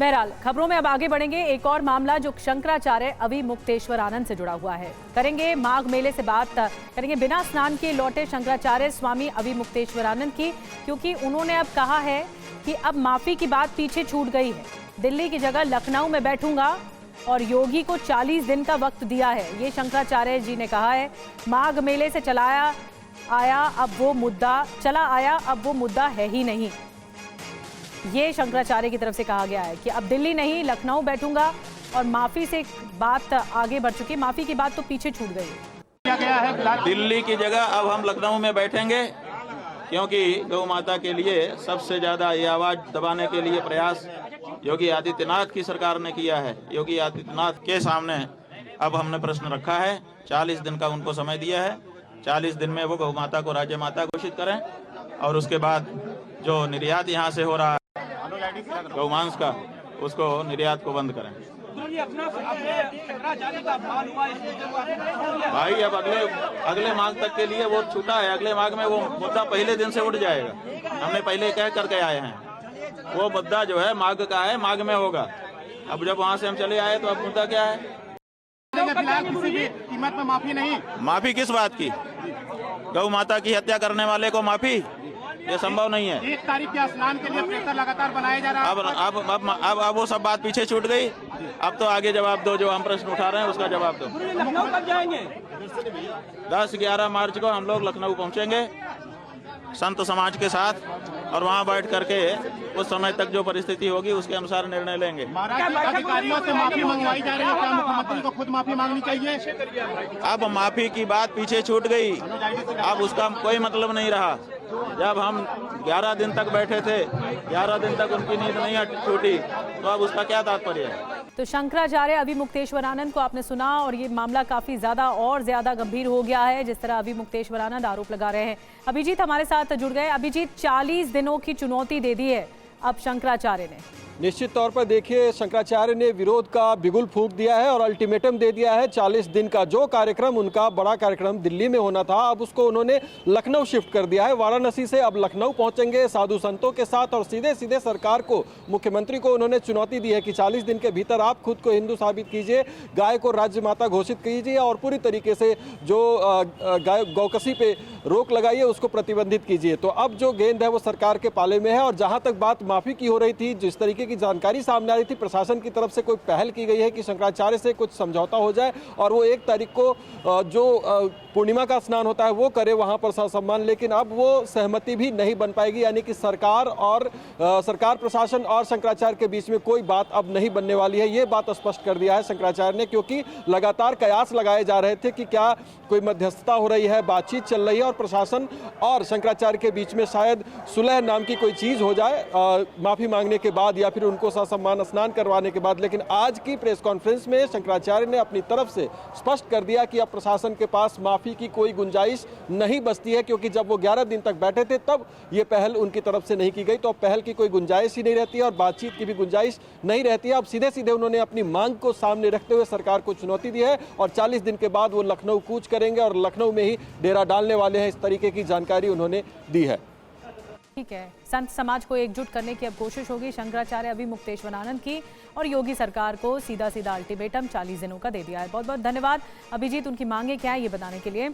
बहरहाल खबरों में अब आगे बढ़ेंगे। एक और मामला जो शंकराचार्य अवि मुक्तेश्वर आनंद से जुड़ा हुआ है। करेंगे माघ मेले से बात करेंगे बिना स्नान के लौटे शंकराचार्य स्वामी अवि मुक्तेश्वर आनंद की, क्योंकि उन्होंने अब कहा है कि अब माफी की बात पीछे छूट गई है। दिल्ली की जगह लखनऊ में बैठूंगा और योगी को 40 दिन का वक्त दिया है, ये शंकराचार्य जी ने कहा है। माघ मेले से चला आया अब वो मुद्दा है ही नहीं, ये शंकराचार्य की तरफ से कहा गया है कि अब दिल्ली नहीं लखनऊ बैठूंगा और माफी से बात आगे बढ़ चुकी है। माफी की बात तो पीछे छूट गई है। दिल्ली की जगह अब हम लखनऊ में बैठेंगे, क्योंकि गौ माता के लिए सबसे ज्यादा ये आवाज दबाने के लिए प्रयास योगी आदित्यनाथ की सरकार ने किया है। योगी आदित्यनाथ के सामने अब हमने प्रश्न रखा है। 40 दिन का उनको समय दिया है। 40 दिन में वो गौ माता को राज्य माता घोषित करें और उसके बाद जो निर्यात यहाँ से हो रहा है गौमांस का, उसको निर्यात को बंद करें। भाई अब अगले माघ तक के लिए वो छूटा है। अगले माघ में वो मुद्दा पहले दिन से उठ जाएगा। हमने पहले कह करके आए हैं, वो मुद्दा जो है माघ का है, माघ में होगा। अब जब वहाँ से हम चले आए तो अब मुद्दा क्या है? किसी भी कीमत में माफी नहीं। माफी किस बात की? गौ माता की हत्या करने वाले को माफी? ये संभव नहीं है। 1 तारीख के स्नान के लिए प्रेशर लगातार बनाया जा रहा है। अब वो सब बात पीछे छूट गई। अब तो आगे जवाब दो, जो हम प्रश्न उठा रहे हैं उसका जवाब दो। लखनऊ कब जाएंगे? 10-11 मार्च को हम लोग लखनऊ पहुंचेंगे संत समाज के साथ, और वहां बैठ करके उस समय तक जो परिस्थिति होगी उसके अनुसार निर्णय लेंगे। अधिकारियों से माफी मंगवाई जा रही है, क्या मुख्यमंत्री को खुद माफी मांगनी चाहिए? अब माफी की बात पीछे छूट गई, अब उसका कोई मतलब नहीं रहा। जब हम 11 दिन तक बैठे थे, 11 दिन तक उनकी नींद नहीं छूटी, तो अब उसका क्या तात्पर्य है? तो शंकराचार्य अवि मुक्तेश्वर आनंद को आपने सुना, और ये मामला काफी ज्यादा गंभीर हो गया है जिस तरह अवि मुक्तेश्वर आनंद आरोप लगा रहे हैं। अभिजीत हमारे साथ जुड़ गए। अभिजीत, 40 दिनों की चुनौती दे दी है अब शंकराचार्य ने। निश्चित तौर पर देखिए, शंकराचार्य ने विरोध का बिगुल फूंक दिया है और अल्टीमेटम दे दिया है 40 दिन का। जो कार्यक्रम उनका बड़ा कार्यक्रम दिल्ली में होना था, अब उसको उन्होंने लखनऊ शिफ्ट कर दिया है। वाराणसी से अब लखनऊ पहुंचेंगे साधु संतों के साथ, और सीधे सीधे सरकार को, मुख्यमंत्री को उन्होंने चुनौती दी है कि 40 दिन के भीतर आप खुद को हिंदू साबित कीजिए, गाय को राज्य माता घोषित कीजिए और पूरी तरीके से जो गौकसी पे रोक लगाइए उसको प्रतिबंधित कीजिए। तो अब जो गेंद है वो सरकार के पाले में है। और जहां तक बात माफी की हो रही थी, जिस तरीके की जानकारी सामने आ रही थी, प्रशासन की तरफ से कोई पहल की गई है कि शंकराचार्य से कुछ समझौता हो जाए और वो 1 तारीख को जो पूर्णिमा का स्नान होता है वो करे वहां पर सम्मान। लेकिन अब वो सहमति भी नहीं बन पाएगी, यानी कि सरकार प्रशासन और शंकराचार्य के बीच में कोई बात अब नहीं बनने वाली है। ये बात स्पष्ट कर दिया है शंकराचार्य ने, क्योंकि लगातार कयास लगाए जा रहे थे कि क्या कोई मध्यस्थता हो रही है, बातचीत चल रही है और प्रशासन और शंकराचार्य के बीच में शायद सुलह नाम की कोई चीज हो जाए माफी मांगने के बाद या फिर उनको ससम्मान स्नान करवाने के बाद। लेकिन आज की प्रेस कॉन्फ्रेंस में शंकराचार्य ने अपनी तरफ से स्पष्ट कर दिया कि अब प्रशासन के पास माफी की कोई गुंजाइश नहीं बचती है, क्योंकि जब वो 11 दिन तक बैठे थे तब ये पहल उनकी तरफ से नहीं की गई, तो अब पहल की कोई गुंजाइश ही नहीं रहती है और बातचीत की भी गुंजाइश नहीं रहती है। अब सीधे सीधे उन्होंने अपनी मांग को सामने रखते हुए सरकार को चुनौती दी है और 40 दिन के बाद वो लखनऊ कूच करेंगे और लखनऊ में ही डेरा डालने वाले हैं। इस तरीके की जानकारी उन्होंने दी है। ठीक है, संत समाज को एकजुट करने की अब कोशिश होगी शंकराचार्य अवि मुक्तेश्वर आनंद की, और योगी सरकार को सीधा अल्टीमेटम 40 दिनों का दे दिया है। बहुत बहुत धन्यवाद अभिजीत, उनकी मांगे क्या है ये बताने के लिए।